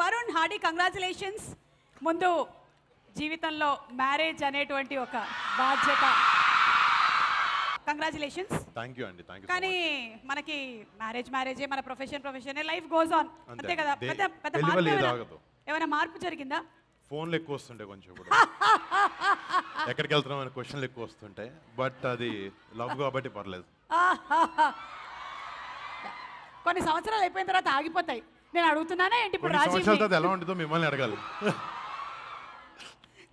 Varun hearty congratulations. ముందు జీవితంలో marriage అనేటువంటి ఒక బాధ్యత. కంగ్రాచులేషన్స్. థ్యాంక్ యూ అండి. Thank you. కానీ మనకి మ్యారేజే, మన ప్రొఫెషన్ లైఫ్ గోస్ ఆన్ అంతే కదా. పెద్ద ఏమైనా మార్పు జరిగిందా? ఫోన్లు ఎక్కువ వస్తుంటాయి కొంచెం కూడా. ఎక్కడికి వెళ్తున్నాం అనే క్వశ్చన్లు ఎక్కువ వస్తుంటాయి. బట్ అది లవ్ కాబట్టి పర్లేదు. కొన్ని సంవత్సరాలు అయిపోయిన తర్వాత ఆగిపోతాయి. నేను అడుగుతున్నానా ఏంటి ఇప్పుడు రాజీవ్ ఎలా ఉంటుందో మిమ్మల్ని అడగాలి.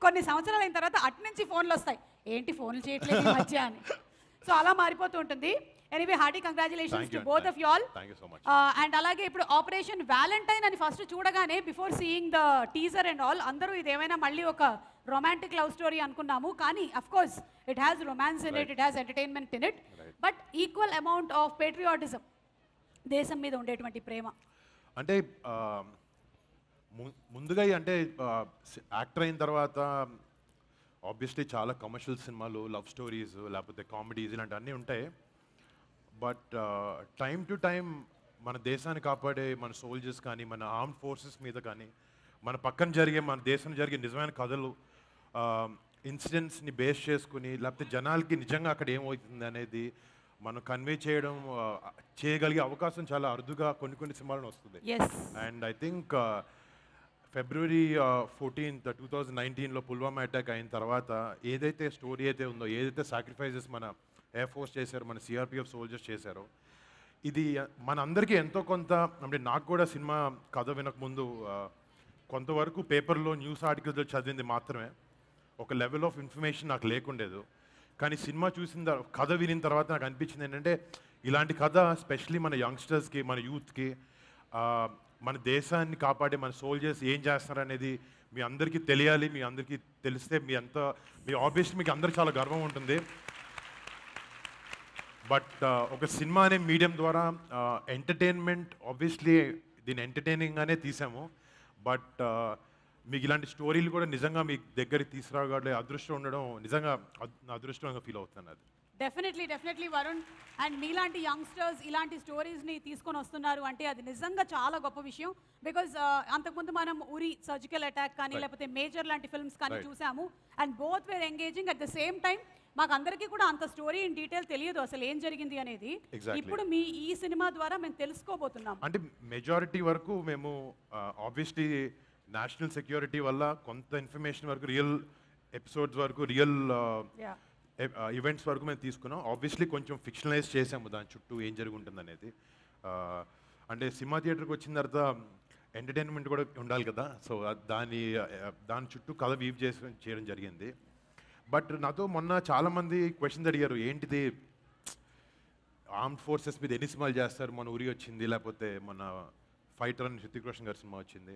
కొన్ని సంవత్సరాలు అయిన తర్వాత అటు నుంచి ఫోన్లు వస్తాయి, ఏంటి ఫోన్లు చేయట్లేదు ఈ మధ్య అని. సో అలా మారిపోతూ ఉంటుంది. Anyway hearty congratulations to both of you all. And అలాగే ఇప్పుడు ఆపరేషన్ వ్యాలంటైన్ అని ఫస్ట్ చూడగానే before seeing the teaser and all అందరూ ఇదేమైనా మళ్ళీ ఒక రొమాంటిక్ లవ్ స్టోరీ అనుకున్నాము. కానీ of course it has romance in it, it has entertainment in it, but equal amount of patriotism, దేశం మీద ఉండేటువంటి ప్రేమ. అంటే ముందుగా అంటే యాక్టర్ అయిన తర్వాత ఆబ్వియస్లీ చాలా కమర్షియల్ సినిమాలు, లవ్ స్టోరీస్, లేకపోతే కామెడీస్ ఇలాంటివన్నీ ఉంటాయి. బట్ టైం టు టైం మన దేశాన్ని కాపాడే మన సోల్జర్స్ కానీ, మన ఆర్మ్డ్ ఫోర్సెస్ మీద కానీ, మన పక్కన జరిగే, మన దేశంలో జరిగే నిజమైన కథలు, ఇన్సిడెంట్స్ని బేస్ చేసుకుని, లేకపోతే జనాలకి నిజంగా అక్కడ ఏమవుతుంది అనేది మనం కన్వే చేయగలిగే అవకాశం చాలా అరుదుగా కొన్ని సినిమాలను వస్తుంది. And I think February 14th 2019లో పుల్వామా అటాక్ అయిన తర్వాత ఏదైతే స్టోరీ అయితే ఉందో, ఏదైతే సాక్రిఫైజెస్ మన ఎయిర్ ఫోర్స్ చేశారో, మన సిఆర్పిఎఫ్ సోల్జర్స్ చేశారో, ఇది మన అందరికీ ఎంతో కొంత, అంటే నాకు కూడా సినిమా కథ వినకముందు కొంతవరకు పేపర్లో న్యూస్ ఆర్టికల్స్లో చదివింది మాత్రమే, ఒక లెవెల్ ఆఫ్ ఇన్ఫర్మేషన్ నాకు లేకుండేదు. కానీ సినిమా చూసిన కథ వినిన తర్వాత నాకు అనిపించింది ఏంటంటే, ఇలాంటి కథ స్పెషలీ మన యంగ్స్టర్స్కి, మన యూత్కి, మన దేశాన్ని కాపాడే మన సోల్జర్స్ ఏం చేస్తారనేది మీ అందరికీ తెలియాలి. మీ అందరికీ తెలిస్తే మీ ఆబ్వియస్లీ మీకు అందరికీ చాలా గర్వం ఉంటుంది. బట్ ఒక సినిమా అనే మీడియం ద్వారా ఎంటర్టైన్మెంట్, ఆబ్వియస్లీ దీన్ని ఎంటర్టైనింగ్గానే తీసాము. బట్ మీకు ఇలాంటి స్టోరీలు కూడా నిజంగా మీ దగ్గరికి తీసుకురాగలే అదృష్టం ఉండడం నిజంగా అదృష్టంగా ఫీల్ అవుతున్నాను. అది డెఫినెట్లీ వరుణ్. అండ్ మీలాంటి యంగ్స్టర్స్ ఇలాంటి స్టోరీస్ని తీసుకొని వస్తున్నారు అంటే అది నిజంగా చాలా గొప్ప విషయం. బికాజ్ అంతకుముందు మనం ఉరి సర్జికల్ అటాక్ కానీ, లేకపోతే మేజర్ లాంటి ఫిల్మ్స్ కానీ చూసాము. And both wear engaging. At the same time మాకు అందరికీ కూడా అంత స్టోరీ ఇన్ డీటెయిల్ తెలియదు అసలు ఏం జరిగింది అనేది. ఇప్పుడు మీ ఈ సినిమా ద్వారా మేము తెలుసుకోబోతున్నాం. అంటే మెజారిటీ వరకు మేము ఆబ్వియస్లీ నేషనల్ సెక్యూరిటీ వల్ల కొంత ఇన్ఫర్మేషన్ వరకు, రియల్ ఎపిసోడ్స్ వరకు, రియల్ ఈవెంట్స్ వరకు మేము తీసుకున్నాం. ఆబ్వియస్లీ కొంచెం ఫిక్షనలైజ్ చేసాము దాని చుట్టూ ఏం జరుగుతుంది అనేది. అంటే సినిమా థియేటర్కి వచ్చిన తర్వాత ఎంటర్టైన్మెంట్ కూడా ఉండాలి కదా. సో దాని చుట్టూ కథ వీవ్ చేయడం జరిగింది. బట్ నాతో మొన్న చాలామంది క్వశ్చన్స్ అడిగారు, ఏంటిది ఆర్మ్డ్ ఫోర్సెస్ మీద ఎన్ని సినిమాలు చేస్తారు, మన ఉరి వచ్చింది, లేకపోతే మన ఫైటర్ అని హృతిక్ రోషన్ గారి సినిమా వచ్చింది.